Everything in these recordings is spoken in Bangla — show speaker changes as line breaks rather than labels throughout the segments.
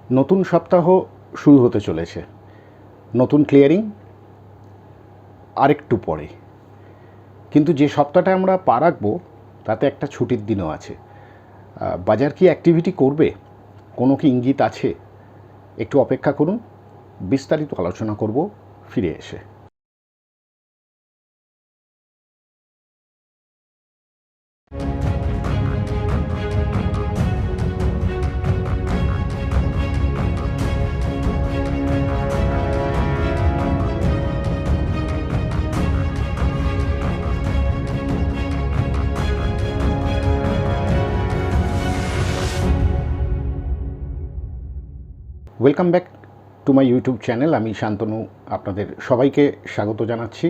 নতুন সপ্তাহ শুরু হতে চলেছে। নতুন ক্লিয়ারিং আরেকটু পরে, কিন্তু যে সপ্তাহটা আমরা পা রাখবো তাতে একটা ছুটির দিনও আছে। বাজার কি অ্যাক্টিভিটি করবে, কোনো কি ইঙ্গিত আছে? একটু অপেক্ষা করুন, বিস্তারিত আলোচনা করব ফিরে এসে। Welcome back to my YouTube channel. আমি শান্তনু, আপনাদের সবাইকে স্বাগত জানাচ্ছি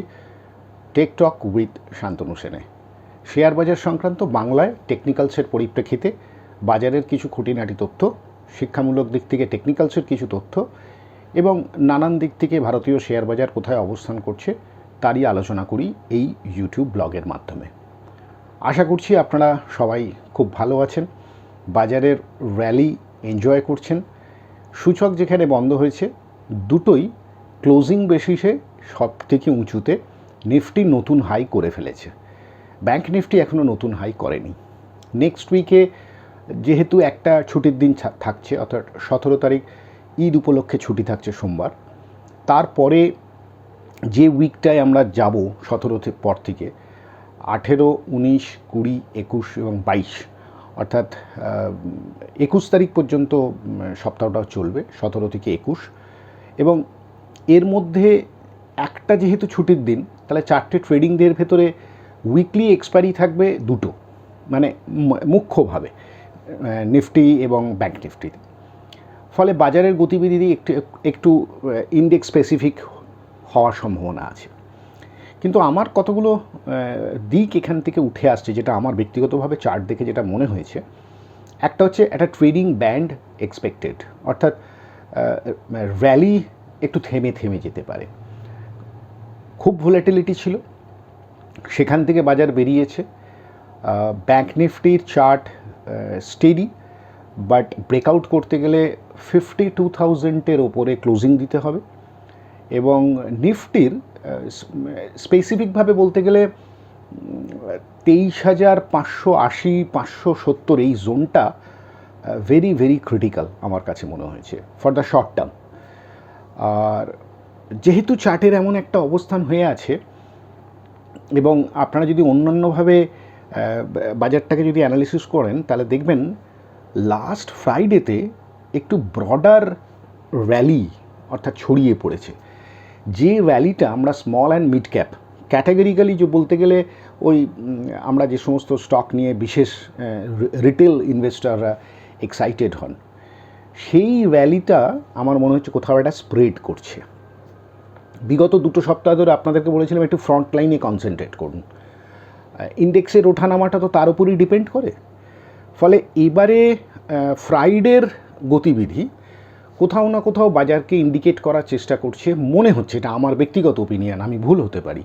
টেক টক উইথ শান্তনু সেনে। শেয়ার বাজার সংক্রান্ত বাংলায় টেকনিক্যালসের পরিপ্রেক্ষিতে বাজারের কিছু খুঁটিনাটি তথ্য, শিক্ষামূলক দিক থেকে টেকনিক্যালসের কিছু তথ্য এবং নানান দিক থেকে ভারতীয় শেয়ার বাজার কোথায় অবস্থান করছে তারই আলোচনা করি এই ইউটিউব ব্লগের মাধ্যমে। আশা করছি আপনারা সবাই খুব ভালো আছেন, বাজারের র্যালি এনজয় করছেন। সূচক যেখানে বন্ধ হয়েছে দুটোই ক্লোজিং বেসিসে সব থেকে উঁচুতে। নিফটি নতুন হাই করে ফেলেছে, ব্যাংক নিফটি এখনও নতুন হাই করেনি। নেক্সট উইকে যেহেতু একটা ছুটির দিন থাকছে, অর্থাৎ 17 তারিখ ঈদ উপলক্ষে ছুটি থাকছে সোমবার, তারপরে যে উইকটায় আমরা যাব 17 পর থেকে 18, 19, 20, 21 এবং 22, অর্থাৎ 21 তারিখ পর্যন্ত সপ্তাহটা চলবে, 17 থেকে 21। এবং এর মধ্যে একটা যেহেতু ছুটির দিন, তাহলে 4টে ট্রেডিং ডের ভেতরে উইকলি এক্সপায়ারি থাকবে দুটো, মানে মুখ্যভাবে নিফটি এবং ব্যাংক নিফটিতে। ফলে বাজারের গতিবিধি একটু ইন্ডেক্স স্পেসিফিক হওয়ার সম্ভাবনা আছে। কিন্তু আমার কতগুলো দিক এখান থেকে উঠে আসছে, যেটা আমার ব্যক্তিগতভাবে চার্ট দেখে যেটা মনে হয়েছে। একটা হচ্ছে একটা ট্রেডিং ব্যান্ড এক্সপেক্টেড, অর্থাৎ র্যালি একটু থেমে থেমে যেতে পারে। খুব ভোলাটিলিটি ছিল, সেখান থেকে বাজার বেরিয়েছে। ব্যাংক নিফটির চার্ট স্টেডি, বাট ব্রেকআউট করতে গেলে 52,000-এর ওপরে ক্লোজিং দিতে হবে। এবং নিফটির স্পেসিফিকভাবে বলতে গেলে 23,580, 570 এই জোনটা ভেরি ভেরি ক্রিটিক্যাল আমার কাছে মনে হয়েছে ফর দ্য শর্ট টার্ম। আর যেহেতু চার্টের এমন একটা অবস্থান হয়ে আছে, এবং আপনারা যদি অন্যান্যভাবে বাজারটাকে যদি অ্যানালিসিস করেন, তাহলে দেখবেন লাস্ট ফ্রাইডেতে একটু ব্রডার র্যালি অর্থাৎ ছড়িয়ে পড়েছে। যে র্যালিটা আমরা small and mid cap categorically যে বলতে গেলে, ওই আমরা যে সমস্ত স্টক নিয়ে বিশেষ রিটেল ইনভেস্টররা এক্সাইটেড হন, সেই র্যালিটা আমার মনে হচ্ছে কোথাও একটা স্প্রেড করছে। বিগত 2 সপ্তাহ ধরে আপনাদেরকে বলেছিলাম একটু ফ্রন্ট লাইনে কনসেন্ট্রেট করুন। ইন্ডেক্সের ওঠানামাটা তো তার উপরই ডিপেন্ড করে। ফলে এবারে ফ্রাইডের গতিবিধি কোথাও না কোথাও বাজারকে ইন্ডিকেট করার চেষ্টা করছে মনে হচ্ছে। এটা আমার ব্যক্তিগত ওপিনিয়ন, আমি ভুল হতে পারি।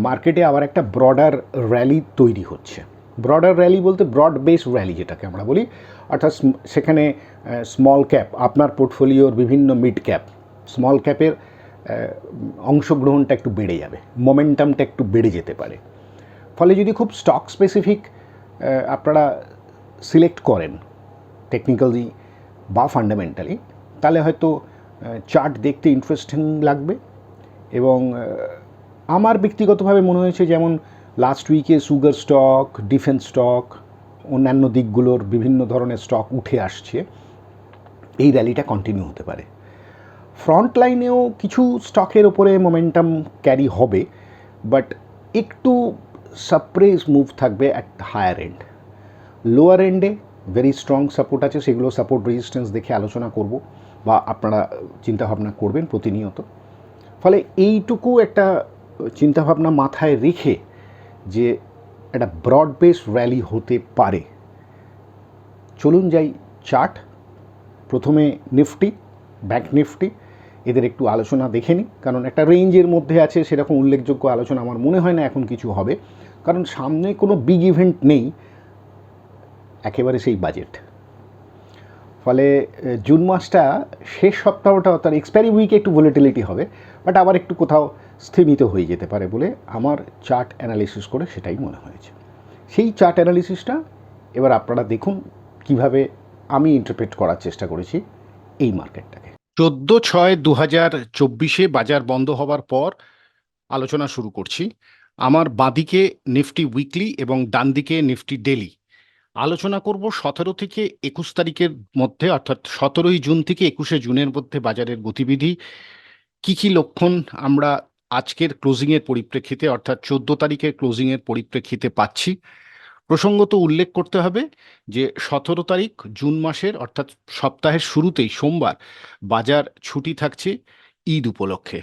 মার্কেটে আবার একটা ব্রডার র্যালি তৈরি হচ্ছে। ব্রডার র্যালি বলতে ব্রড বেস র্যালি যেটাকে আমরা বলি, অর্থাৎ সেখানে স্মল ক্যাপ, আপনার পোর্টফোলিওর বিভিন্ন মিড ক্যাপ, স্মল ক্যাপের অংশগ্রহণটা একটু বেড়ে যাবে, মোমেন্টামটা একটু বেড়ে যেতে পারে। ফলে যদি খুব স্টক স্পেসিফিক আপনারা সিলেক্ট করেন টেকনিক্যালি বা ফান্ডামেন্টালি, তাহলে হয়তো চার্ট দেখতে ইন্টারেস্টিং লাগবে। এবং আমার ব্যক্তিগতভাবে মনে হয়েছে, যেমন লাস্ট উইকে সুগার স্টক, ডিফেন্স স্টক, অন্যান্য দিকগুলোর বিভিন্ন ধরনের স্টক উঠে আসছে, এই র্যালিটা কন্টিনিউ হতে পারে। ফ্রন্ট লাইনেও কিছু স্টকের ওপরে মোমেন্টাম ক্যারি হবে, বাট একটু সাপ্রেস মুভ থাকবে অ্যাট হায়ার এন্ড। লোয়ার এন্ডে ভেরি স্ট্রং সাপোর্ট আছে, সেগুলো সাপোর্ট রেজিস্ট্যান্স দেখে আলোচনা করব বা আপনারা চিন্তাভাবনা করবেন প্রতিনিয়ত। ফলে এইটুকু একটা চিন্তাভাবনা মাথায় রেখে যে একটা ব্রড বেস র্যালি হতে পারে। চলুন যাই চার্ট। প্রথমে নিফটি, ব্যাংক নিফটি, এদের একটু আলোচনা দেখে নিই। কারণ একটা রেঞ্জের মধ্যে আছে, সেরকম উল্লেখযোগ্য আলোচনা আমার মনে হয় না এখন কিছু হবে, কারণ সামনে কোনো বিগ ইভেন্ট নেই, একেবারে সেই বাজেট। ফলে জুন মাসটা শেষ সপ্তাহটা তার এক্সপায়ারি উইকে একটু ভোলেটিলিটি হবে, বাট আবার একটু কোথাও স্থিমিত হয়ে যেতে পারে বলে আমার চার্ট অ্যানালিসিস করে সেটাই মনে হয়েছে। সেই চার্ট অ্যানালিসিসটা এবার আপনারা দেখুন কিভাবে আমি ইন্টারপ্রেট করার চেষ্টা করেছি এই মার্কেটটাকে। 14/6/2024 বাজার বন্ধ হওয়ার পর আলোচনা শুরু করছি। আমার বাঁদিকে নিফটি উইকলি এবং ডান দিকে নিফটি ডেলি। আলোচনা করব 17 থেকে 21 তারিখের মধ্যে, অর্থাৎ 17ই জুন থেকে 21শে জুনের মধ্যে বাজারের গতিবিধি, কি কি লক্ষণ আমরা আজকের ক্লোজিংয়ের পরিপ্রেক্ষিতে অর্থাৎ 14 তারিখের ক্লোজিংয়ের পরিপ্রেক্ষিতে পাচ্ছি। প্রসঙ্গত উল্লেখ করতে হবে যে 17 তারিখ জুন মাসের অর্থাৎ সপ্তাহের শুরুতেই সোমবার বাজার ছুটি থাকছে ঈদ উপলক্ষে।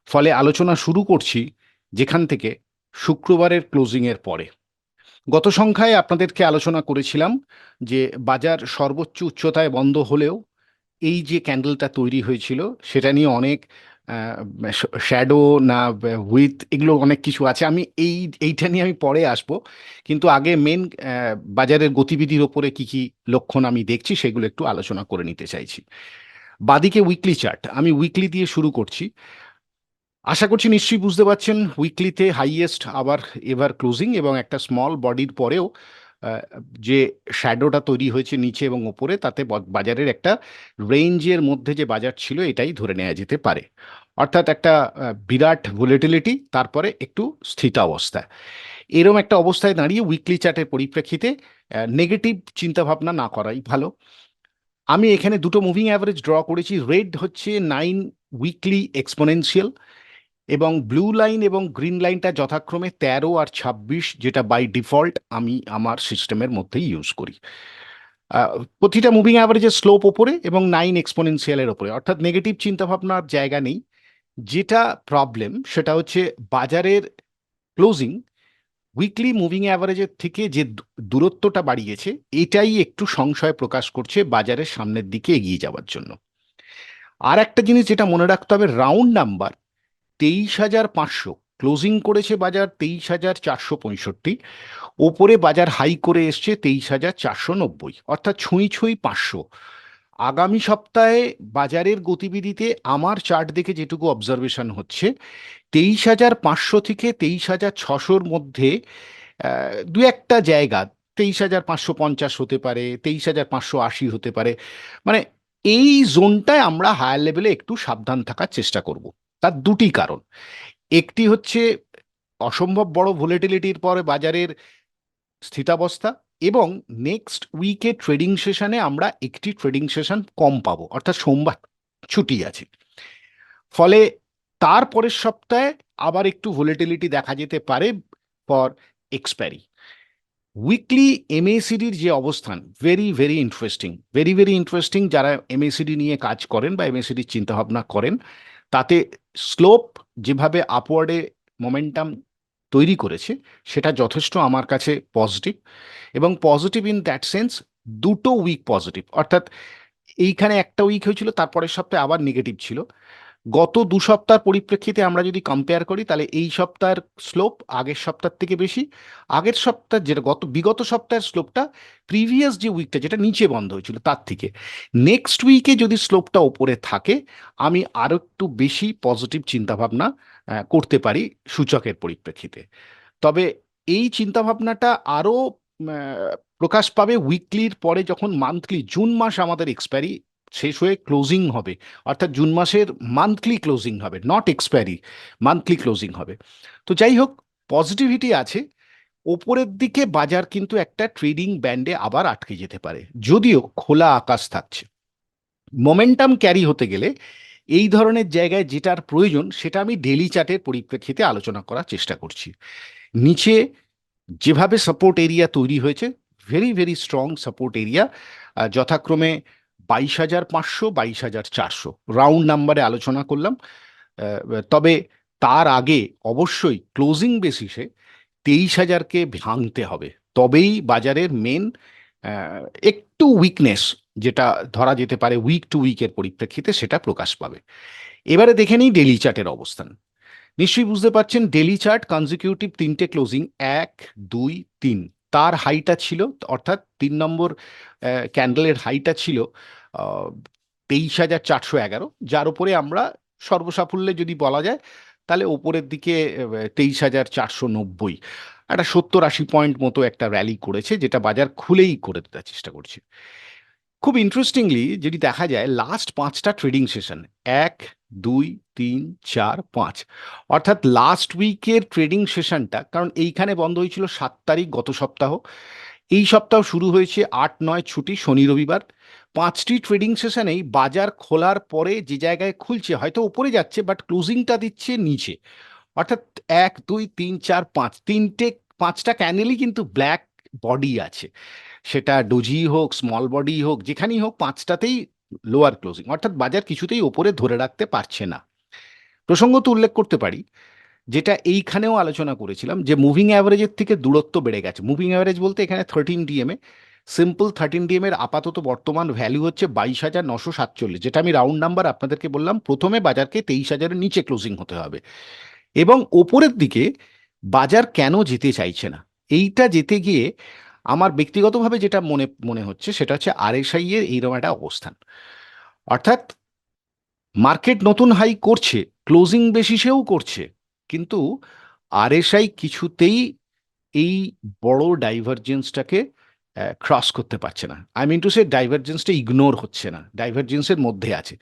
ফলে আলোচনা শুরু করছি যেখান থেকে শুক্রবারের ক্লোজিংয়ের পরে। গত সংখ্যায় আপনাদেরকে আলোচনা করেছিলাম যে বাজার সর্বোচ্চ উচ্চতায় বন্ধ হলেও এই যে ক্যান্ডেলটা তৈরি হয়েছিল সেটা নিয়ে অনেক শ্যাডো না উইথ এগুলো অনেক কিছু আছে। আমি এইটা নিয়ে আমি পরে আসবো, কিন্তু আগে মেন বাজারের গতিবিধির ওপরে কি কি লক্ষণ আমি দেখছি সেগুলো একটু আলোচনা করে নিতে চাইছি। বাদিকে উইকলি চার্ট, আমি উইকলি দিয়ে শুরু করছি। আশা করছি নিশ্চয়ই বুঝতে পারছেন উইকলিতে হাইয়েস্ট আবার এভার ক্লোজিং এবং একটা স্মল বডির পরেও যে শ্যাডোটা তৈরি হয়েছে নিচে এবং ওপরে, তাতে বাজারের একটা রেঞ্জের মধ্যে যে বাজার ছিল এটাই ধরে নেওয়া যেতে পারে। অর্থাৎ একটা বিরাট ভোলেটিলিটি, তারপরে একটু স্থিতাবস্থা। এরম একটা অবস্থায় দাঁড়িয়ে উইকলি চার্টের পরিপ্রেক্ষিতে নেগেটিভ চিন্তাভাবনা না করাই ভালো। আমি এখানে দুটো মুভিং অ্যাভারেজ ড্র করেছি। রেড হচ্ছে 9 উইকলি এক্সপোনেনশিয়াল এবং ব্লু লাইন এবং গ্রিন লাইনটা যথাক্রমে 13 আর 26, যেটা বাই ডিফল্ট আমি আমার সিস্টেমের মধ্যেই ইউজ করি। প্রতিটা মুভিং অ্যাভারেজের স্লোপ ওপরে এবং 9 এক্সপোনেনশিয়ালের ওপরে, অর্থাৎ নেগেটিভ চিন্তাভাবনার জায়গা নেই। যেটা প্রবলেম সেটা হচ্ছে বাজারের ক্লোজিং উইকলি মুভিং অ্যাভারেজের থেকে যে দূরত্বটা বাড়িয়েছে, এটাই একটু সংশয় প্রকাশ করছে বাজারের সামনের দিকে এগিয়ে যাওয়ার জন্য। আর একটা জিনিস যেটা মনে রাখতে হবে, রাউন্ড নাম্বার 23,500 ক্লোজিং করেছে বাজার 23,465, ওপরে বাজার হাই করে এসছে 23,490, অর্থাৎ ছুঁই ছুঁই 500। আগামী সপ্তাহে বাজারের গতিবিধিতে আমার চার্ট দেখে যেটুকু অবজারভেশন হচ্ছে, 23,500 থেকে 23,600-র মধ্যে দু একটা জায়গা 23,550 হতে পারে, 23,580 হতে পারে। মানে এই জোনটায় আমরা হায়ার লেভেলে একটু সাবধান থাকার চেষ্টা করব। তার দুটি কারণ, একটি হচ্ছে অসম্ভব বড় ভোলেটিলিটির পরে বাজারের স্থিতাবস্থা, এবং নেক্সট উইকে ট্রেডিং সেশনে আমরা একটি ট্রেডিং সেশন কম পাবো, অর্থাৎ সোমবার ছুটি আছে। ফলে তার পরের সপ্তাহে আবার একটু ভোলেটিলিটি দেখা যেতে পারে ফর এক্সপায়ারি। উইকলি এমএসিডির যে অবস্থান very very interesting, very very interesting. যারা এমএসিডি নিয়ে কাজ করেন বা এমএসিডির চিন্তাভাবনা করেন, তাতে স্লোপ যেভাবে আপওয়ার্ডে মোমেন্টাম তৈরি করেছে সেটা যথেষ্ট আমার কাছে পজিটিভ, এবং পজিটিভ ইন দ্যাট সেন্স দুটো উইক পজিটিভ, অর্থাৎ এইখানে একটা উইক হয়েছিল, তারপরের সপ্তাহে আবার নেগেটিভ ছিল। গত 2 সপ্তাহের পরিপ্রেক্ষিতে আমরা যদি কম্পেয়ার করি তাহলে এই সপ্তাহের স্লোপ আগের সপ্তাহ থেকে বেশি। আগের সপ্তাহ যেটা বিগত সপ্তাহের স্লোপটা প্রিভিয়াস যে উইকটা যেটা নিচে বন্ধ হয়েছিল তার থেকে, নেক্সট উইকে যদি স্লোপটা ওপরে থাকে আমি আরও একটু বেশি পজিটিভ চিন্তাভাবনা করতে পারি সূচকের পরিপ্রেক্ষিতে। তবে এই চিন্তাভাবনাটা আরও প্রকাশ পাবে উইকলির পরে, যখন মান্থলি জুন মাস আমাদের এক্সপায়ারি শেষ হয়ে ক্লোজিং হবে, অর্থাৎ জুন মাসের মান্থলি ক্লোজিং হবে, নট এক্সপায়ারি, মান্থলি ক্লোজিং হবে। তো যাই হোক, পজিটিভিটি আছে। ওপরের দিকে বাজার কিন্তু একটা ট্রেডিং ব্যান্ডে আবার আটকে যেতে পারে, যদিও খোলা আকাশ থাকছে। মোমেন্টাম ক্যারি হতে গেলে এই ধরনের জায়গায় যেটার প্রয়োজন সেটা আমি ডেলি চার্টের পরিপ্রেক্ষিতে আলোচনা করার চেষ্টা করছি। নিচে যেভাবে সাপোর্ট এরিয়া তৈরি হয়েছে, very very strong support area, যথাক্রমে 22,500, 22,400 রাউন্ড নাম্বারে আলোচনা করলাম। তবে তার আগে অবশ্যই ক্লোজিং বেসিসে 23,000-কে ভাঙতে হবে, তবেই বাজারের মেন একটু উইকনেস যেটা ধরা যেতে পারে উইক টু উইকের পরিপ্রেক্ষিতে সেটা প্রকাশ পাবে। এবারে দেখে নিই ডেলি চার্টের অবস্থান। নিশ্চয়ই বুঝতে পারছেন ডেলি চার্ট কনজিকিউটিভ 3টে ক্লোজিং, 1, 2, 3, তার হাইটা ছিল, অর্থাৎ 3 নম্বর ক্যান্ডেলের হাইটা ছিল 23,411, যার উপরে আমরা সর্বসাফল্যে যদি বলা যায় তাহলে ওপরের দিকে 23,490, একটা 70-80 পয়েন্ট মতো একটা র্যালি করেছে, যেটা বাজার খুলেই করে দেওয়ার চেষ্টা করছে। খুব ইন্টারেস্টিংলি যদি দেখা যায় লাস্ট 5টা ট্রেডিং সেশন, 1, 2, 3, 4, 5, অর্থাৎ লাস্ট উইকের ট্রেডিং সেশনটা, কারণ এইখানে বন্ধ হয়েছিল 7 তারিখ গত সপ্তাহ, এই সপ্তাহ শুরু হয়েছে 8, 9 ছুটি, শনি রবিবার, 5টি ট্রেডিং সেশনেই বাজার খোলার পরে যে জায়গায় খুলছে হয়তো উপরে যাচ্ছে বাট ক্লোজিংটা দিচ্ছে নিচে, অর্থাৎ 1, 2, 3, 4, 5 5টা ক্যান্ডেলই কিন্তু ব্ল্যাক বডি আছে, সেটা ডোজি হোক স্মল বডি হোক যেখানেই হোক, 5টাতেই লোয়ার ক্লোজিং, অর্থাৎ বাজার কিছুতেই ওপরে ধরে রাখতে পারছে না। প্রসঙ্গত উল্লেখ করতে পারি, যেটা এইখানেও আলোচনা করেছিলাম, যে মুভিং অ্যাভারেজের থেকে দূরত্ব বেড়ে গেছে। মুভিং অ্যাভারেজ বলতে এখানে 13 ডিএমএ, সিম্পল 13 ডিএম এর আপাতত বর্তমান ভ্যালু হচ্ছে 22,947, যেটা আমি রাউন্ড নাম্বার আপনাদেরকে বললাম, প্রথমে বাজারকে 23,000-এর নিচে ক্লোজিং হতে হবে, এবং ওপরের দিকে বাজার কেন যেতে চাইছে না, এইটা যেতে গিয়ে আমার ব্যক্তিগতভাবে যেটা মনে মনে হচ্ছে সেটা হচ্ছে আরএসআই এর এইরকম একটা অবস্থান, অর্থাৎ মার্কেট নতুন হাই করছে, ক্লোজিং বেসিসেও করছে, কিন্তু আরএসআই কিছুতেই এই বড় ডাইভারজেন্সটাকে ক্রস করতে পারছে না। আই মিন টু সে ডাইভারজেন্সটা ইগনোর হচ্ছে না, ডাইভারজেন্সের মধ্যে আছে।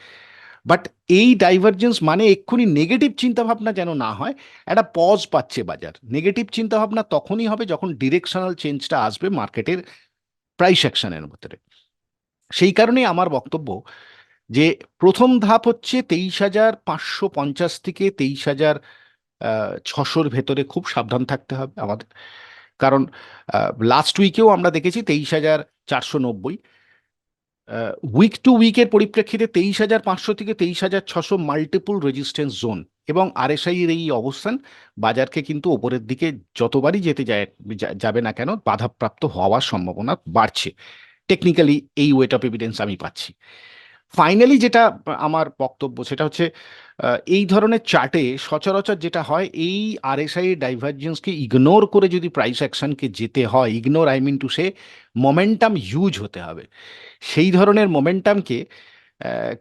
বাট এই ডাইভারজেন্স মানে এক্ষুনি নেগেটিভ চিন্তাভাবনা যেন না হয়, একটা পজ পাচ্ছে বাজার। নেগেটিভ চিন্তাভাবনা তখনই হবে যখন ডিরেকশনাল চেঞ্জটা আসবে মার্কেটের প্রাইস অ্যাকশনের মধ্যে। সেই কারণেই আমার বক্তব্য যে প্রথম ধাপ হচ্ছে 23,550 থেকে 23,600-র ভেতরে খুব সাবধান থাকতে হবে আমাদের, কারণ লাস্ট উইকেও আমরা দেখেছি 23,490, উইক টু উইকের পরিপ্রেক্ষিতে 23,500 থেকে 23,600 মাল্টিপল রেজিস্ট্যান্স জোন, এবং আরএসআই এর এই অবস্থান বাজারকে কিন্তু ওপরের দিকে যতবারই যেতে যাবে না কেন বাধাপ্রাপ্ত হওয়ার সম্ভাবনা বাড়ছে। টেকনিক্যালি এই ওয়েট অফ এভিডেন্স আমি পাচ্ছি। ফাইনালি যেটা আমার বক্তব্য সেটা হচ্ছে, এই ধরনের চার্টে সচরাচর যেটা হয়, এই আরএসআই ডাইভারজেন্সকে ইগনোর করে যদি প্রাইস অ্যাকশনকে যেতে হয়, ignore I mean to say momentum huge হতে হবে, সেই ধরনের মোমেন্টামকে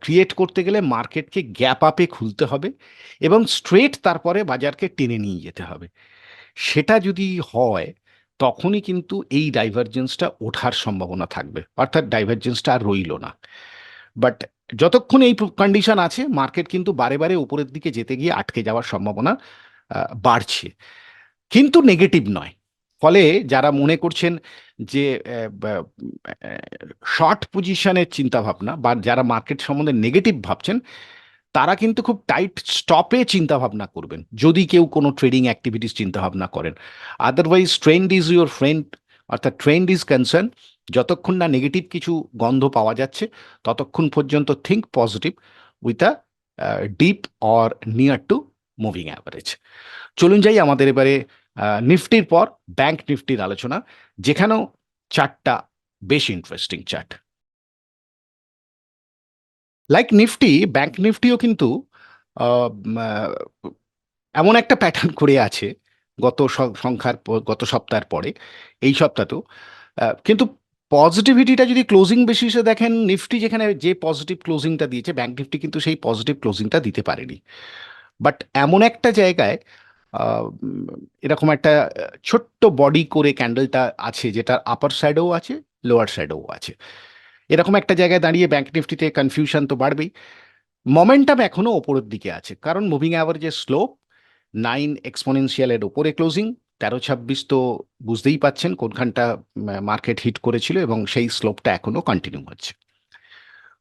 ক্রিয়েট করতে গেলে মার্কেটকে গ্যাপ আপে খুলতে হবে এবং স্ট্রেট তারপরে বাজারকে টেনে নিয়ে যেতে হবে। সেটা যদি হয় তখনই কিন্তু এই ডাইভারজেন্সটা ওঠার সম্ভাবনা থাকবে, অর্থাৎ ডাইভারজেন্সটা আর রইল না। বাট যতক্ষণ এই কন্ডিশন আছে মার্কেট কিন্তু বারে বারে উপরের দিকে যেতে গিয়ে আটকে যাওয়ার সম্ভাবনা বাড়ছে, কিন্তু নেগেটিভ নয়। ফলে যারা মনে করছেন যে শর্ট পজিশনের চিন্তাভাবনা বা যারা মার্কেট সম্বন্ধে নেগেটিভ ভাবছেন, তারা কিন্তু খুব টাইট স্টপে চিন্তাভাবনা করবেন যদি কেউ কোনো ট্রেডিং অ্যাক্টিভিটিস চিন্তাভাবনা করেন। Otherwise trend is your friend, অর্থাৎ ট্রেন্ড ইজ কনসার্ন, যতক্ষণ না নেগেটিভ কিছু গন্ধ পাওয়া যাচ্ছে ততক্ষণ পর্যন্ত think positive with a deep or near to moving average. চলুন যাই আমাদের এবারে নিফটির পর ব্যাংক নিফটির আলোচনা, যেখানেও চার্টটা বেশ interesting chart. Like Nifty, bank নিফটিও কিন্তু এমন একটা প্যাটার্ন করে আছে গত গত সপ্তাহের পরে এই সপ্তাহতেও, কিন্তু পজিটিভিটিটা যদি ক্লোজিং বেসিসে দেখেন, নিফটি যেখানে যে পজিটিভ ক্লোজিংটা দিয়েছে ব্যাংক নিফটি কিন্তু সেই পজিটিভ ক্লোজিংটা দিতে পারেনি। বাট এমন একটা জায়গায় এরকম একটা ছোট্ট বডি করে ক্যান্ডেলটা আছে, যেটা আপার সাইডেও আছে লোয়ার সাইডেও আছে, এরকম একটা জায়গায় দাঁড়িয়ে ব্যাংক নিফটিতে কনফিউশন তো বাড়বেই। মোমেন্টাম এখনো ওপরের দিকে আছে, কারণ মুভিং অ্যাভারেজের স্লোপ 9 এক্সপোনেনশিয়ালের ওপরে ক্লোজিং, 1326 তো বুঝতেই পাচ্ছেন কোনখানটা মার্কেট হিট করেছিল, এবং সেই স্লোপটা এখনো কন্টিনিউ হচ্ছে।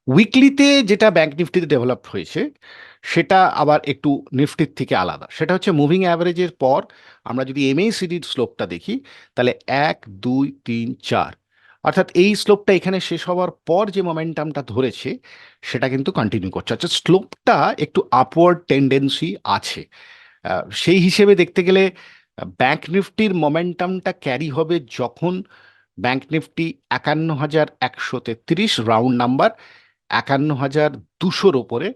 উইকলিতে যেটা ব্যাংক নিফটিতে ডেভেলপ হয়েছে সেটা আবার একটু নিফটির থেকে আলাদা, সেটা হচ্ছে মুভিং অ্যাভারেজের পর আমরা যদি এমএসিডির স্লোপটা দেখি তাহলে 1, 2, 3, 4, অর্থাৎ এই স্লোপটা এখানে শেষ হওয়ার পর যে মোমেন্টামটা ধরেছে সেটা কিন্তু কন্টিনিউ করছে, অর্থাৎ স্লোপটা একটু আপওয়ার্ড টেন্ডেন্সি আছে। সেই হিসেবে দেখতে গেলে ব্যাংক নিফটির মোমেন্টামটা ক্যারি হবে যখন ব্যাংক নিফটি 51,133 রাউন্ড নাম্বার 51,200-র ওপরে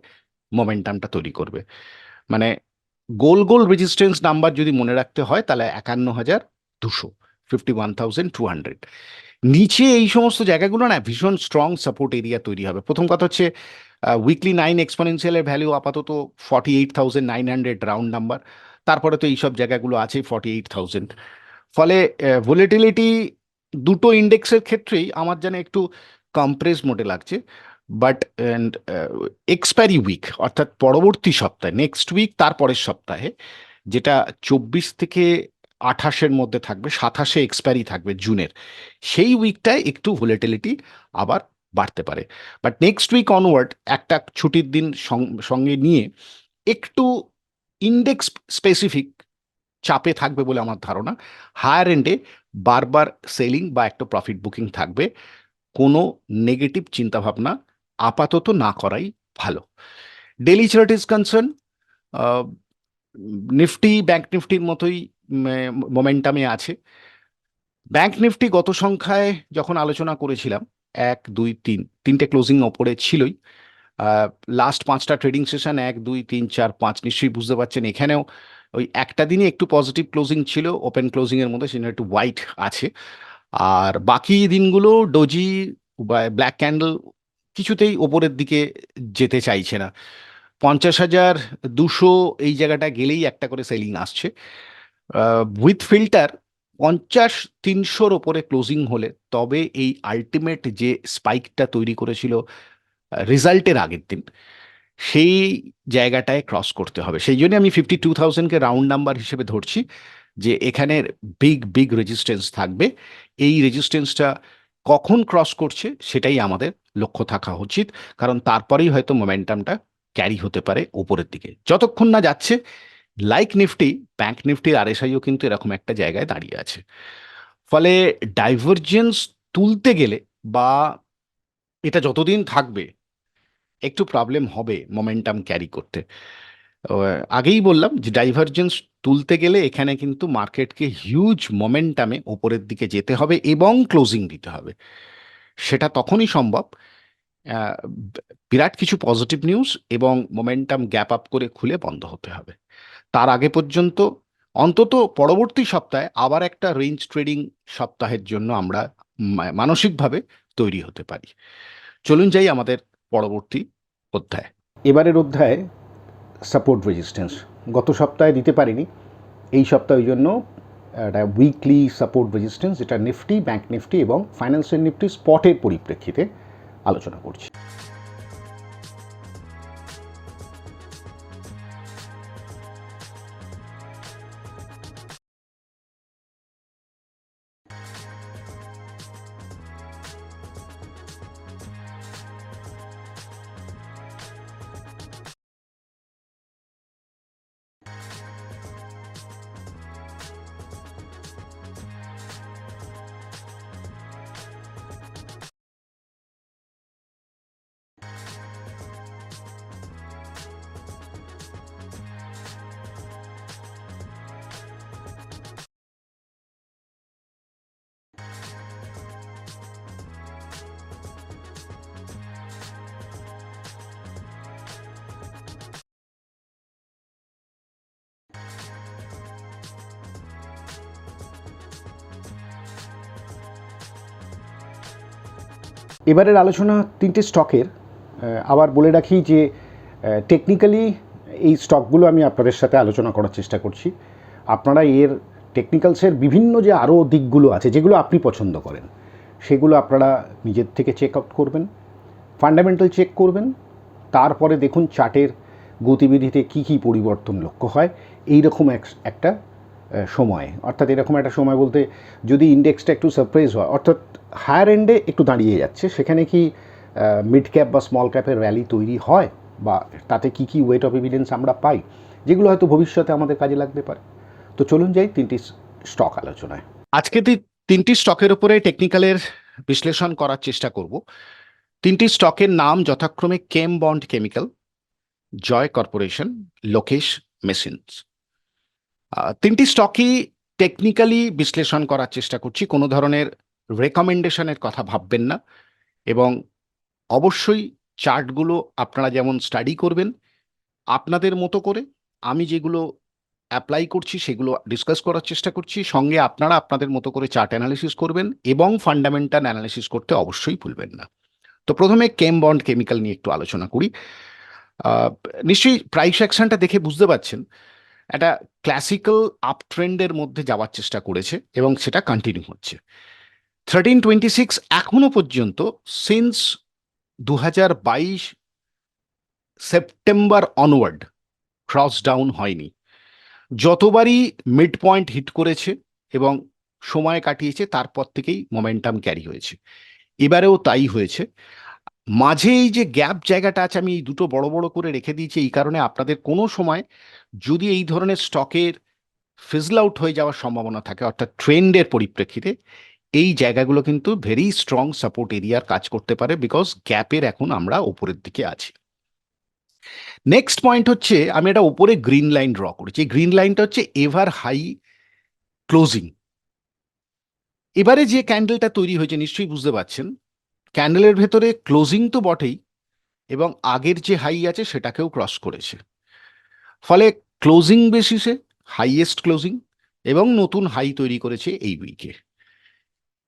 মোমেন্টামটা তৈরি করবে। মানে গোল গোল রেজিস্ট্যান্স নাম্বার যদি মনে রাখতে হয় তাহলে 51,200, 51,200, নিচে এই সমস্ত জায়গাগুলো না ভীষণ স্ট্রং সাপোর্ট এরিয়া তৈরি হবে। প্রথম কথা হচ্ছে উইকলি 9 এক্সপোনেনশিয়ালের ভ্যালু আপাতত 48,900 রাউন্ড নাম্বার। তারপরে তো এইসব জায়গাগুলো আছে 48,000। ফলে ভোলেটিলিটি দুটো ইন্ডেক্সের ক্ষেত্রেই আমার যেন একটু কম্প্রেস মোডে লাগছে। বাট এক্সপায়ারি উইক অর্থাৎ পরবর্তী সপ্তাহে, নেক্সট উইক তার পরের সপ্তাহে, যেটা 24 থেকে 28-এর মধ্যে থাকবে, 27-এ এক্সপায়ারি থাকবে জুনের, সেই উইকটায় একটু ভোলেটিলিটি আবার বাড়তে পারে। বাট নেক্সট উইক অনওয়ার্ড একটা ছুটির দিন সঙ্গে নিয়ে একটু ইন্ডেক্স স্পেসিফিক চাপে থাকবে বলে আমার ধারণা। হায়ার এন্ডে বারবার সেলিং বা একটা প্রফিট বুকিং থাকবে। কোনো নেগেটিভ চিন্তাভাবনা আপাতত না করাই ভালো। Daily chart is concern, Nifty bank নিফটির মতোই মোমেন্টামে আছে। ব্যাংক নিফটি গত সংখ্যায় যখন আলোচনা করেছিলাম, 1 2 3 তিনটে ক্লোজিং ওপরে ছিলই। লাস্ট 5টা ট্রেডিং সেশন 1 2 3 4 5, নিশ্চয়ই বুঝতে পারছেন এখানেও ওই একটা দিনই একটু পজিটিভ ক্লোজিং ছিল ওপেন ক্লোজিং এর মধ্যে, সেটা একটু হোয়াইট আছে। আর বাকি দিনগুলো ডোজি বা ব্ল্যাক ক্যান্ডেল কিছুতেই ওপরের দিকে যেতে চাইছে না। 50,200 এই জায়গাটা গেলেই একটা করে সেলিং আসছে। উইথ ফিল্টার 50,300-র ওপরে ক্লোজিং হলে তবে এই আলটিমেট যে স্পাইকটা তৈরি করেছিল রেজাল্টের আগের দিন, সেই জায়গাটায় ক্রস করতে হবে। সেই জন্য আমি 52,000-কে রাউন্ড নাম্বার হিসেবে ধরছি, যে এখানের বিগ বিগ রেজিস্ট্যান্স থাকবে। এই রেজিস্ট্যান্সটা কখন ক্রস করছে সেটাই আমাদের লক্ষ্য থাকা উচিত, কারণ তারপরেই হয়তো মোমেন্টামটা ক্যারি হতে পারে ওপরের দিকে। যতক্ষণ না যাচ্ছে, লাইক নিফটি, ব্যাংক নিফটির আরএসআইও কিন্তু এরকম একটা জায়গায় দাঁড়িয়ে আছে। ফলে ডাইভারজেন্স তুলতে গেলে বা এটা যতদিন থাকবে একটু প্রবলেম হবে মোমেন্টাম ক্যারি করতে। আগেই বললাম যে ডাইভারজেন্স তুলতে গেলে এখানে কিন্তু মার্কেটকে হিউজ মোমেন্টামে ওপরের দিকে যেতে হবে এবং ক্লোজিং দিতে হবে। সেটা তখনই সম্ভব আহ, বিরাট কিছু পজিটিভ নিউজ এবং মোমেন্টাম গ্যাপ আপ করে খুলে বন্ধ হতে হবে। তার আগে পর্যন্ত অন্তত পরবর্তী সপ্তাহে আবার একটা রেঞ্জ ট্রেডিং সপ্তাহের জন্য আমরা মানসিকভাবে তৈরি হতে পারি। চলুন যাই আমাদের পরবর্তী অধ্যায়। এবারের অধ্যায় সাপোর্ট রেজিস্ট্যান্স। গত সপ্তাহে দিতে পারিনি, এই সপ্তাহে ওই জন্য একটা উইকলি সাপোর্ট রেজিস্ট্যান্স, যেটা নিফটি, ব্যাংক নিফটি এবং ফাইন্যান্সিয়াল নিফটি স্পটের পরিপ্রেক্ষিতে আলোচনা করছি। এবারের আলোচনা তিনটে স্টকের। আবার বলে রাখি যে টেকনিক্যালি এই স্টকগুলো আমি আপনাদের সাথে আলোচনা করার চেষ্টা করছি। আপনারা এর টেকনিক্যালসের বিভিন্ন যে আরও দিকগুলো আছে যেগুলো আপনি পছন্দ করেন, সেগুলো আপনারা নিজের থেকে চেক আউট করবেন, ফান্ডামেন্টাল চেক করবেন, তারপরে দেখুন চার্টের গতিবিধিতে কী কী পরিবর্তন লক্ষ্য হয়। এই রকম একটা সময়, অর্থাৎ এরকম একটা সময় বলতে যদি ইন্ডেক্সটা একটু সারপ্রাইজ হয়, অর্থাৎ হায়ার এন্ডে একটু দাঁড়িয়ে যাচ্ছে, সেখানে কি মিড ক্যাপ বা স্মল ক্যাপের র্যালি তৈরি হয়, বা তাতে কি কি ওয়েট অফ এভিডেন্স আমরা পাই, যেগুলো হয়তো ভবিষ্যতে আমাদের কাজে লাগতে পারে। তো চলুন যাই তিনটি স্টক আলোচনায়। আজকে তিনটি স্টকের উপরে টেকনিক্যালের বিশ্লেষণ করার চেষ্টা করব। তিনটি স্টকের নাম যথাক্রমে কেম বন্ড কেমিক্যাল, জয় কর্পোরেশন, লোকেশ মেশিনস। তিনটি স্টকই টেকনিক্যালি বিশ্লেষণ করার চেষ্টা করছি, কোনো ধরনের রেকমেন্ডেশনের কথা ভাববেন না। এবং অবশ্যই চার্টগুলো আপনারা যেমন স্টাডি করবেন আপনাদের মতো করে, আমি যেগুলো অ্যাপ্লাই করছি সেগুলো ডিসকাস করার চেষ্টা করছি, সঙ্গে আপনারা আপনাদের মতো করে চার্ট অ্যানালিসিস করবেন এবং ফান্ডামেন্টাল অ্যানালিসিস করতে অবশ্যই ভুলবেন না। তো প্রথমে কেম বন্ড কেমিক্যাল নিয়ে একটু আলোচনা করি। আহ, নিশ্চয়ই প্রাইস অ্যাকশনটা দেখে বুঝতে পারছেন একটা ক্লাসিক্যাল আপ ট্রেন্ডের মধ্যে যাওয়ার চেষ্টা করেছে এবং সেটা কন্টিনিউ হচ্ছে। 1326 এখনো পর্যন্ত since 2022 September onward cross down হয়নি। যতবারই মিড পয়েন্ট হিট করেছে এবং সময় কাটিয়েছে তারপর থেকেই মোমেন্টাম ক্যারি হয়েছে, এবারেও তাই হয়েছে। মাঝে এই যে গ্যাপ জায়গাটা আছে, আমি এই দুটো বড় বড় করে রেখে দিয়েছি এই কারণে আপনাদের কোনো সময় যদি এই ধরনের স্টকের ফিজল আউট হয়ে যাওয়ার সম্ভাবনা থাকে অর্থাৎ ট্রেন্ডের পরিপ্রেক্ষিতে, এই জায়গাগুলো কিন্তু ভেরি স্ট্রং সাপোর্ট এরিয়ার কাজ করতে পারে, বিকজ গ্যাপের এখন আমরা ওপরের দিকে আছি। নেক্সট পয়েন্ট হচ্ছে, আমি এটা উপরে গ্রিন লাইন ড্র করেছি। এই গ্রিন লাইনটা হচ্ছে এভার হাই ক্লোজিং। এবারে যে ক্যান্ডেলটা তৈরি হয়েছে নিশ্চয়ই বুঝতে পারছেন, ক্যান্ডেলের ভেতরে ক্লোজিং তো বটেই এবং আগের যে হাই আছে সেটাকেও ক্রস করেছে। ফলে ক্লোজিং বেসিসে হাইয়েস্ট ক্লোজিং এবং নতুন হাই তৈরি করেছে এই উইকে।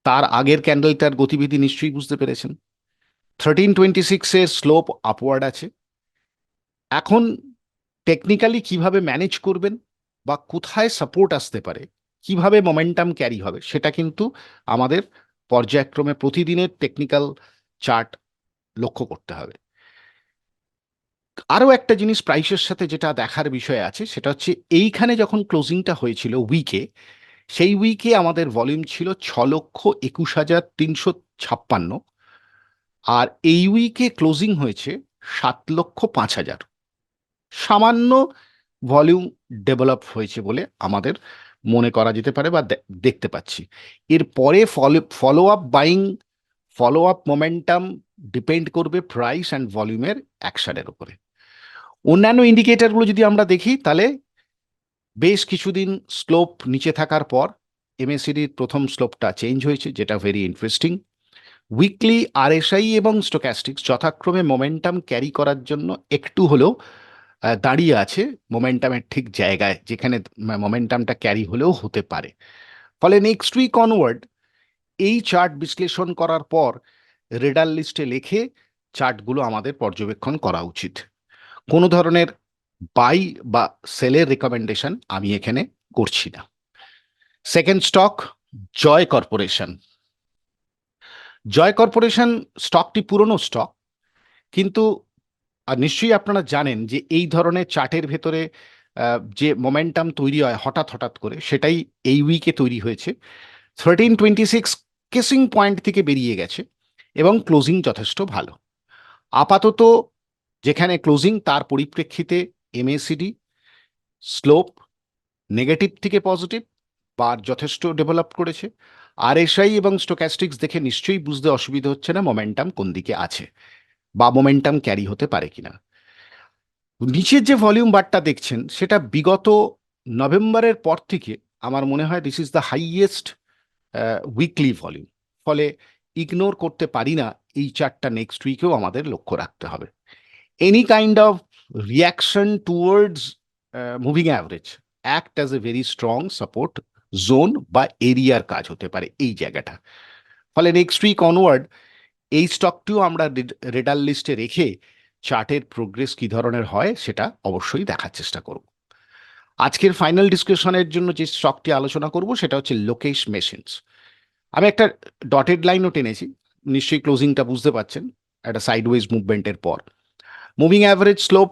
তার আগের ক্যান্ডেলটার গতিবিধি নিশ্চয়ই বুঝতে পেরেছেন। 1326-এর স্লোপ আপওয়ার্ড আছে। এখন টেকনিক্যালি কিভাবে ম্যানেজ করবেন বা কোথায় সাপোর্ট আসতে পারে, কিভাবে মোমেন্টাম ক্যারি হবে, সেটা কিন্তু আমাদের পর্যায়ক্রমে প্রতিদিনের টেকনিক্যাল চার্ট লক্ষ্য করতে হবে। আরও একটা জিনিস প্রাইসের সাথে যেটা দেখার বিষয় আছে সেটা হচ্ছে, এইখানে যখন ক্লোজিংটা হয়েছিল উইকে, সেই উইকে আমাদের ভলিউম ছিল 6,21,356, আর এই উইকে ক্লোজিং হয়েছে 7,05,000। সামান্য ভলিউম ডেভেলপ হয়েছে বলে আমাদের মনে করা যেতে পারে বা দেখতে পাচ্ছি। এরপরে follow up buying, follow up momentum depend করবে প্রাইস অ্যান্ড ভলিউমের অ্যাকশনের উপরে। অন্যান্য ইন্ডিকেটরগুলো যদি আমরা দেখি তাহলে বেশ কিছুদিন স্লোপ নিচে থাকার পর এমএসিডির প্রথম স্লোপটা চেঞ্জ হয়েছে, যেটা ভেরি ইন্টারেস্টিং। উইকলি আরএসআই এবং স্টোক্যাস্টিক্স যথাক্রমে মোমেন্টাম ক্যারি করার জন্য একটু হলেও দাঁড়িয়ে আছে মোমেন্টামের ঠিক জায়গায়, যেখানে মোমেন্টামটা ক্যারি হলেও হতে পারে। ফলে নেক্সট উইক অনওয়ার্ড এই চার্ট বিশ্লেষণ করার পর রেডার লিস্টে লিখে চার্টগুলো আমাদের পর্যবেক্ষণ করা উচিত। কোনো ধরনের বাই বা সেলের রেকমেন্ডেশন আমি এখানে করছি না। সেকেন্ড স্টক, জয় কর্পোরেশন। জয় কর্পোরেশন স্টকটি পুরনো স্টক, কিন্তু আর নিশ্চয়ই আপনারা জানেন যে এই ধরনের চার্টের ভেতরে যে মোমেন্টাম তৈরি হয় হঠাৎ হঠাৎ করে, সেটাই এই উইকে তৈরি হয়েছে। 1326 কেসিং পয়েন্ট থেকে বেরিয়ে গেছে এবং ক্লোজিং যথেষ্ট ভালো। আপাতত যেখানে ক্লোজিং তার পরিপ্রেক্ষিতে এমএসিডি স্লোপ নেগেটিভ থেকে পজিটিভ বার যথেষ্ট ডেভেলপ করেছে। আরএসআই এবং স্টোক্যাস্টিক্স দেখে নিশ্চয়ই বুঝতে অসুবিধা হচ্ছে না মোমেন্টাম কোন দিকে আছে বা মোমেন্টাম ক্যারি হতে পারে কিনা। নিচের যে ভলিউম বারটা দেখছেন সেটা বিগত নভেম্বরের পর থেকে আমার মনে হয় this is the highest weekly volume. ফলে ইগনোর করতে পারি না, এই চার্টটা নেক্সট উইকেও আমাদের লক্ষ্য রাখতে হবে। Any kind of reaction towards moving average act as a very strong support zone বা এরিয়ার কাজ হতে পারে এই জায়গাটা। ফলে নেক্সট উইক অনওয়ার্ড এই স্টকটিও আমরা রেডার লিস্টে রেখে চার্টের প্রোগ্রেস কী ধরনের হয় সেটা অবশ্যই দেখার চেষ্টা করব। আজকের ফাইনাল ডিসকাশনের জন্য যে স্টকটি আলোচনা করব সেটা হচ্ছে লোকেশ মেশিনস। আমি একটা ডটেড লাইনও টেনেছি, নিশ্চয়ই ক্লোজিংটা বুঝতে পারছেন, একটা সাইডওয়েজ মুভমেন্টের পর মুভিং অ্যাভারেজ স্লোপ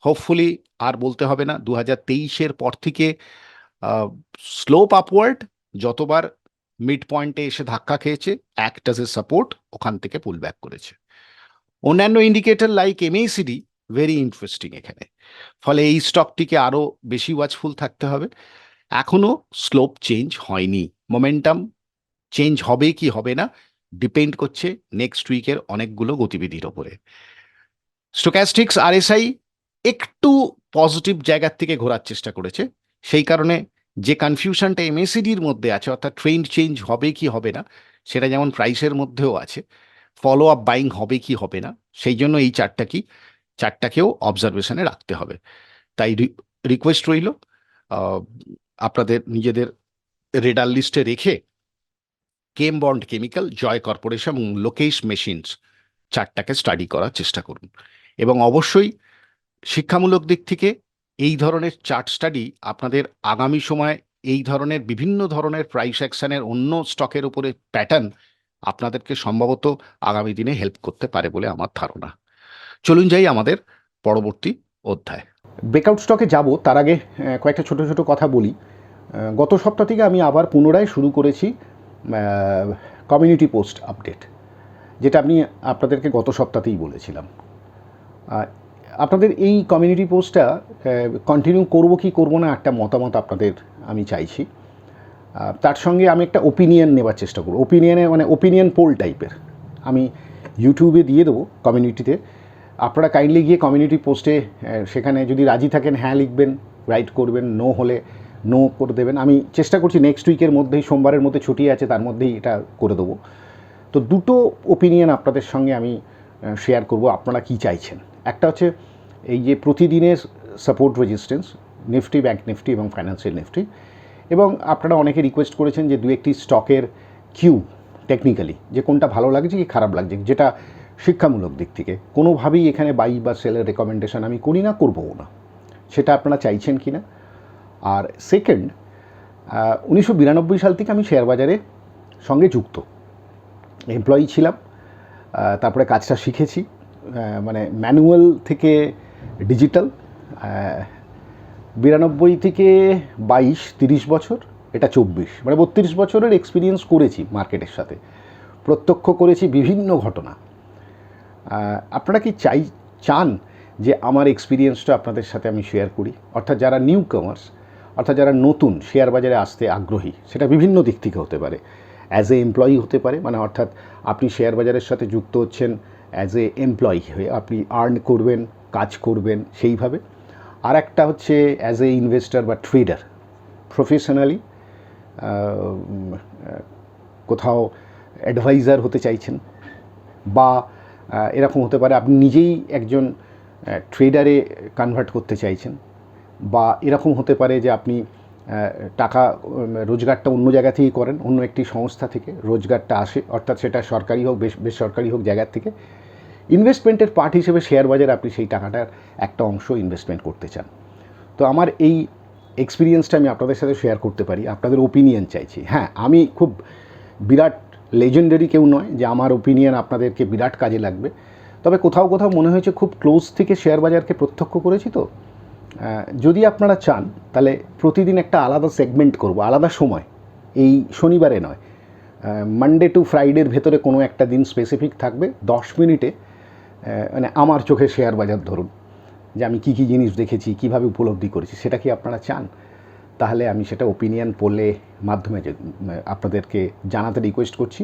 হোপফুলি আর বলতে হবে না। 2023-এর পর থেকে স্লোপ আপওয়ার্ড, যতবার মিড পয়েন্টে এসে ধাক্কা খেয়েছে অ্যাক্ট অ্যাজ এ সাপোর্ট, ওখান থেকে পুল ব্যাক করেছে। অন্যান্য indicator like MACD very interesting এখানে। ফলে এই স্টকটিকে আরও বেশি ওয়াচফুল থাকতে হবে। এখনও স্লোপ চেঞ্জ হয়নি, মোমেন্টাম চেঞ্জ হবে কি হবে না ডিপেন্ড করছে নেক্সট উইকের অনেকগুলো গতিবিধির ওপরে। স্টোক্যাস্টিক্স আরএসআই একটু পজিটিভ জায়গার থেকে ঘোরার চেষ্টা করেছে, সেই কারণে যে কনফিউশনটা এমএসিডির মধ্যে আছে অর্থাৎ ট্রেন্ড চেঞ্জ হবে কি হবে না, সেটা যেমন প্রাইসের মধ্যেও আছে, ফলো আপ বাইং হবে কি হবে না, সেই জন্য এই চারটাকেও অবজারভেশনে রাখতে হবে। তাই রিকোয়েস্ট রইল আপনাদের নিজেদের রেডার লিস্টে রেখে কেম বন্ড কেমিক্যাল, জয় কর্পোরেশন এবং লোকেশ মেশিনস চারটাকে স্টাডি করার চেষ্টা করুন। এবং অবশ্যই শিক্ষামূলক দিক থেকে এই ধরনের চার্ট স্টাডি আপনাদের আগামী সময় এই ধরনের বিভিন্ন ধরনের প্রাইস অ্যাকশনের অন্য স্টকের উপরে প্যাটার্ন আপনাদেরকে সম্ভবত আগামী দিনে হেল্প করতে পারে বলে আমার ধারণা। চলুন যাই আমাদের পরবর্তী অধ্যায়। ব্রেকআউট স্টকে যাব তার আগে কয়েকটা ছোট ছোট কথা বলি। গত সপ্তাহ থেকে আমি আবার পুনরায় শুরু করেছি কমিউনিটি পোস্ট আপডেট, যেটা আমি আপনাদেরকে গত সপ্তাহতেই বলেছিলাম। আপনাদের এই কমিউনিটি পোস্টটা কন্টিনিউ করব কি করব না একটা মতামত আপনাদের আমি চাইছি। তার সঙ্গে আমি একটা ওপিনিয়ন নেবার চেষ্টা করব, মানে ওপিনিয়ন পোল টাইপের আমি ইউটিউবে দিয়ে দেবো কমিউনিটিতে। আপনারা কাইন্ডলি গিয়ে কমিউনিটি পোস্টে সেখানে যদি রাজি থাকেন হ্যাঁ লিখবেন, রাইট করবেন, নো হলে নো করে দেবেন। আমি চেষ্টা করছি নেক্সট উইকের মধ্যেই, সোমবারের মধ্যে ছুটি আছে তার মধ্যেই এটা করে দেবো। তো দুটো ওপিনিয়ন আপনাদের সঙ্গে আমি শেয়ার করব, আপনারা কি চাইছেন। একটা হচ্ছে এই যে প্রতিদিনের support resistance Nifty, bank Nifty এবং ফাইন্যান্সিয়াল নিফটি, এবং আপনারা অনেকে রিকোয়েস্ট করেছেন যে দু একটি স্টকের কিউ টেকনিক্যালি যে কোনটা ভালো লাগছে কি খারাপ লাগছে, যেটা শিক্ষামূলক দিক থেকে কোনোভাবেই এখানে বাই বা সেলের রেকমেন্ডেশন আমি করি না, করবও না, সেটা আপনারা চাইছেন কি না। আর সেকেন্ড, 1992 সাল থেকে আমি শেয়ার বাজারের সঙ্গে যুক্ত, এমপ্লয়ি ছিলাম, তারপরে কাজটা শিখেছি, মানে ম্যানুয়াল থেকে ডিজিটাল। 92 থেকে 22, 30 বছর, এটা 24, মানে 32 বছরের এক্সপিরিয়েন্স করেছি মার্কেটের সাথে, প্রত্যক্ষ করেছি বিভিন্ন ঘটনা। আপনারা কি চান যে আমার এক্সপিরিয়েন্সটা আপনাদের সাথে আমি শেয়ার করি? অর্থাৎ যারা নিউ কামার্স, অর্থাৎ যারা নতুন শেয়ার বাজারে আসতে আগ্রহী, সেটা বিভিন্ন দিক থেকে হতে পারে। অ্যাজ এ এমপ্লয়ি হতে পারে, মানে অর্থাৎ আপনি শেয়ার বাজারের সাথে যুক্ত হচ্ছেন অ্যাজ এ এমপ্লয়ি হয়ে, আপনি আর্ন করবেন, কাজ করবেন সেইভাবে। আর একটা হচ্ছে অ্যাজ এ ইনভেস্টর বা ট্রেডার, প্রফেশনালি কোথাও অ্যাডভাইজার হতে চাইছেন, বা এরকম হতে পারে আপনি নিজেই একজন ট্রেডারে কনভার্ট করতে চাইছেন, বা এরকম হতে পারে যে আপনি টাকা রোজগারটা অন্য জায়গা থেকেই করেন, অন্য একটি সংস্থা থেকে রোজগারটা আসে, অর্থাৎ সেটা সরকারি হোক বেসরকারি হোক জায়গার থেকে ইনভেস্টমেন্টের পার্ট হিসেবে শেয়ার বাজারে আপনি সেই টাকাটার একটা অংশ ইনভেস্টমেন্ট করতে চান। তো আমার এই এক্সপিরিয়েন্সটা আমি আপনাদের সাথে শেয়ার করতে পারি, আপনাদের ওপিনিয়ন চাইছি। হ্যাঁ, আমি খুব বিরাট লেজেন্ডারি কেউ নয় যে আমার ওপিনিয়ন আপনাদেরকে বিরাট কাজে লাগবে, তবে কোথাও কোথাও মনে হয়েছে খুব ক্লোজ থেকে শেয়ার বাজারকে প্রত্যক্ষ করেছি। তো যদি আপনারা চান তাহলে প্রতিদিন একটা আলাদা সেগমেন্ট করব, আলাদা সময়, এই শনিবারে নয়, মানডে টু ফ্রাইডের ভেতরে কোনো একটা দিন স্পেসিফিক থাকবে, 10 মিনিটে মানে আমার চোখে শেয়ার বাজার ধরুন, যে আমি কী কী জিনিস দেখেছি, কীভাবে উপলব্ধি করেছি, সেটা কি আপনারা চান? তাহলে আমি সেটা ওপিনিয়ন পোলে মাধ্যমে আপনাদেরকে জানাতে রিকোয়েস্ট করছি।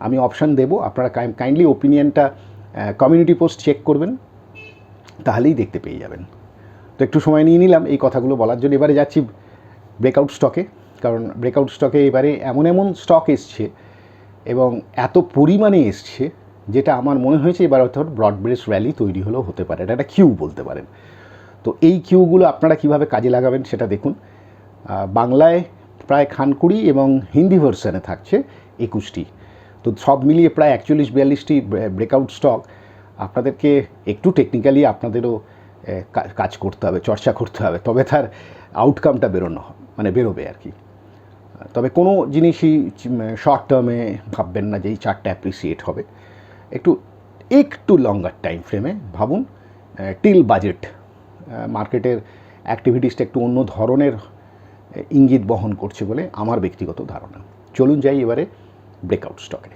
আমি অপশান দেব, আপনারা কাইন্ডলি ওপিনিয়নটা কমিউনিটি পোস্ট চেক করবেন, তাহলেই দেখতে পেয়ে যাবেন। তো একটু সময় নিয়ে নিলাম এই কথাগুলো বলার জন্য। এবারে যাচ্ছি ব্রেকআউট স্টকে, কারণ ব্রেকআউট স্টকে এবারে এমন এমন স্টক এসছে এবং এত পরিমাণে এসছে যেটা আমার মনে হয়েছে এবার হয়তো ব্রড বেস র্যালি তৈরি হলেও হতে পারে, এটা একটা কিউ বলতে পারেন। তো এই কিউগুলো আপনারা কিভাবে কাজে লাগাবেন সেটা দেখুন। বাংলায় প্রায় 49 এবং হিন্দি ভার্সনে থাকছে 21টি, তো সব মিলিয়ে প্রায় 41-42টি ব্রেকআউট স্টক। আপনাদেরকে একটু টেকনিক্যালি আপনাদেরও কাজ করতে হবে, চর্চা করতে হবে, তবে তার আউটকামটা বেরোবে আর কি। তবে কোনো জিনিসই শর্ট টার্মে ভাববেন না যে এই চারটা অ্যাপ্রিসিয়েট হবে, একটু লঙ্গার টাইম ফ্রেমে ভাবুন। টিল বাজেট মার্কেটের অ্যাক্টিভিটিসটা একটু অন্য ধরনের ইঙ্গিত বহন করছে বলে আমার ব্যক্তিগত ধারণা। চলুন যাই এবারে ব্রেকআউট স্টকে।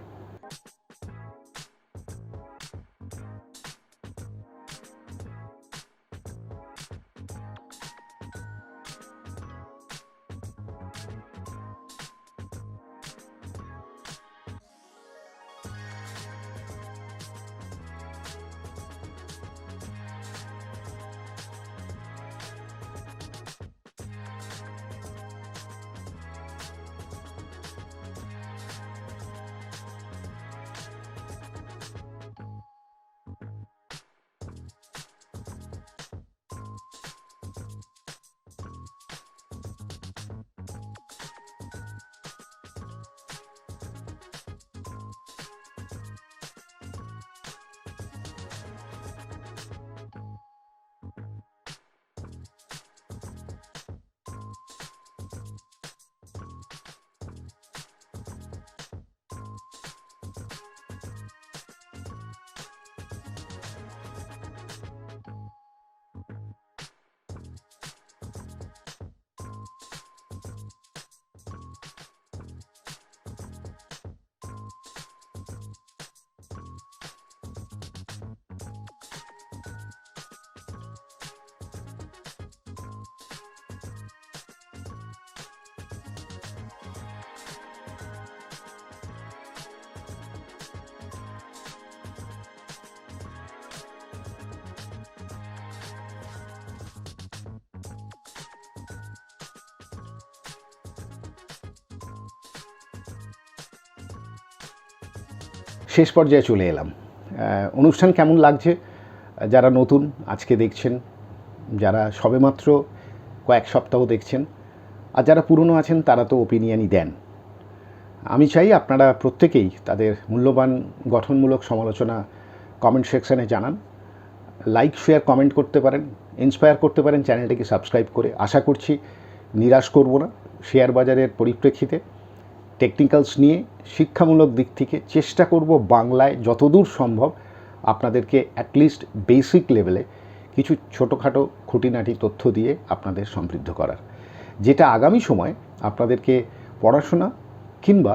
শেষ পর্যায়ে চলে এলাম। অনুষ্ঠান কেমন লাগছে? যারা নতুন আজকে দেখছেন, যারা সবেমাত্র কয়েক সপ্তাহ দেখছেন, আর যারা পুরনো আছেন তারা তো ওপিনিয়নই দেন। আমি চাই আপনারা প্রত্যেকেই তাদের মূল্যবান গঠনমূলক সমালোচনা কমেন্ট সেকশানে জানান। লাইক, শেয়ার, কমেন্ট করতে পারেন, ইন্সপায়ার করতে পারেন চ্যানেলটিকে সাবস্ক্রাইব করে। আশা করছি নিরাশ করব না। শেয়ার বাজারের পরিপ্রেক্ষিতে টেকনিক্যালস নিয়ে শিক্ষামূলক দিক থেকে চেষ্টা করব বাংলায় যতদূর সম্ভব আপনাদেরকে অ্যাটলিস্ট বেসিক লেভেলে কিছু ছোটোখাটো খুঁটিনাটি তথ্য দিয়ে আপনাদের সমৃদ্ধ করার, যেটা আগামী সময় আপনাদেরকে পড়াশোনা কিংবা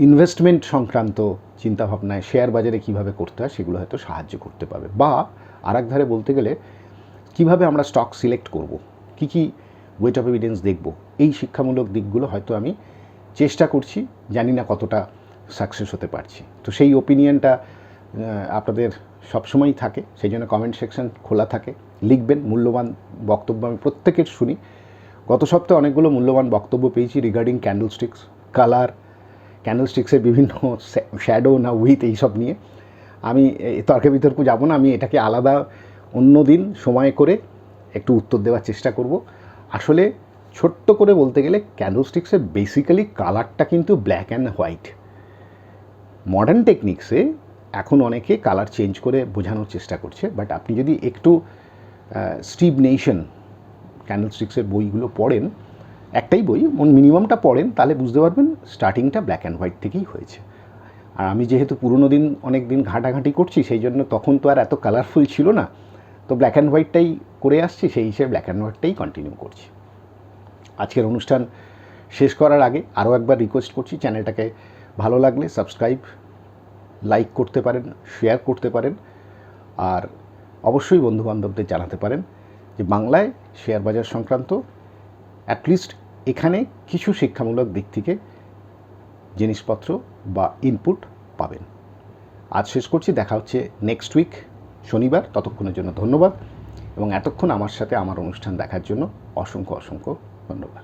ইনভেস্টমেন্ট সংক্রান্ত চিন্তাভাবনায় শেয়ার বাজারে কীভাবে করতে হয় সেগুলো হয়তো সাহায্য করতে পারবে। বা আরেক ধারে বলতে গেলে কিভাবে আমরা স্টক সিলেক্ট করব, কী ওয়েট অফ এভিডেন্স দেখব, এই শিক্ষামূলক দিকগুলো হয়তো আমি চেষ্টা করছি, জানি না কতটা সাকসেস হতে পারছি। তো সেই ওপিনিয়নটা আপনাদের সবসময়ই থাকে, সেই জন্য কমেন্ট সেকশন খোলা থাকে, লিখবেন। মূল্যবান বক্তব্য আমি প্রত্যেকের শুনি। গত সপ্তাহে অনেকগুলো মূল্যবান বক্তব্য পেয়েছি রিগার্ডিং ক্যান্ডেলস্টিক্স, কালার, ক্যান্ডেলস্টিক্সের বিভিন্ন শ্যাডো না উইথ এইসব নিয়ে। আমি তর্কে বিতর্ক যাব না, আমি এটাকে আলাদা অন্য দিন সময় করে একটু উত্তর দেওয়ার চেষ্টা করব। আসলে ছোট্ট করে বলতে গেলে ক্যান্ডেলস্টিক্সের বেসিক্যালি কালারটা কিন্তু ব্ল্যাক অ্যান্ড হোয়াইট। মডার্ন টেকনিক্সে এখন অনেকে কালার চেঞ্জ করে বোঝানোর চেষ্টা করছে, বাট আপনি যদি একটু স্টিভ নেশন ক্যান্ডেলস্টিক্সের বইগুলো পড়েন, একটাই বই মিনিমামটা পড়েন, তাহলে বুঝতে পারবেন স্টার্টিংটা ব্ল্যাক অ্যান্ড হোয়াইট থেকেই হয়েছে। আর আমি যেহেতু পুরনো দিন অনেক দিন ঘাঁটাঘাঁটি করছি, সেই জন্য তখন তো আর এত কালারফুল ছিল না, তো ব্ল্যাক অ্যান্ড হোয়াইটটাই করে আসছি, সেই হিসেবে ব্ল্যাক অ্যান্ড হোয়াইটটাই কন্টিনিউ করছি। আজকের অনুষ্ঠান শেষ করার আগে আরও একবার রিকোয়েস্ট করছি, চ্যানেলটাকে ভালো লাগলে সাবস্ক্রাইব, লাইক করতে পারেন, শেয়ার করতে পারেন, আর অবশ্যই বন্ধুবান্ধবদের জানাতে পারেন যে বাংলায় শেয়ার বাজার সংক্রান্ত অ্যাটলিস্ট এখানে কিছু শিক্ষামূলক দিক থেকে জিনিসপত্র বা ইনপুট পাবেন। আজ শেষ করছি, দেখা হচ্ছে নেক্সট উইক শনিবার। ততক্ষণের জন্য ধন্যবাদ, এবং এতক্ষণ আমার সাথে আমার অনুষ্ঠান দেখার জন্য অসংখ্য অসংখ্য ধন্যবাদ।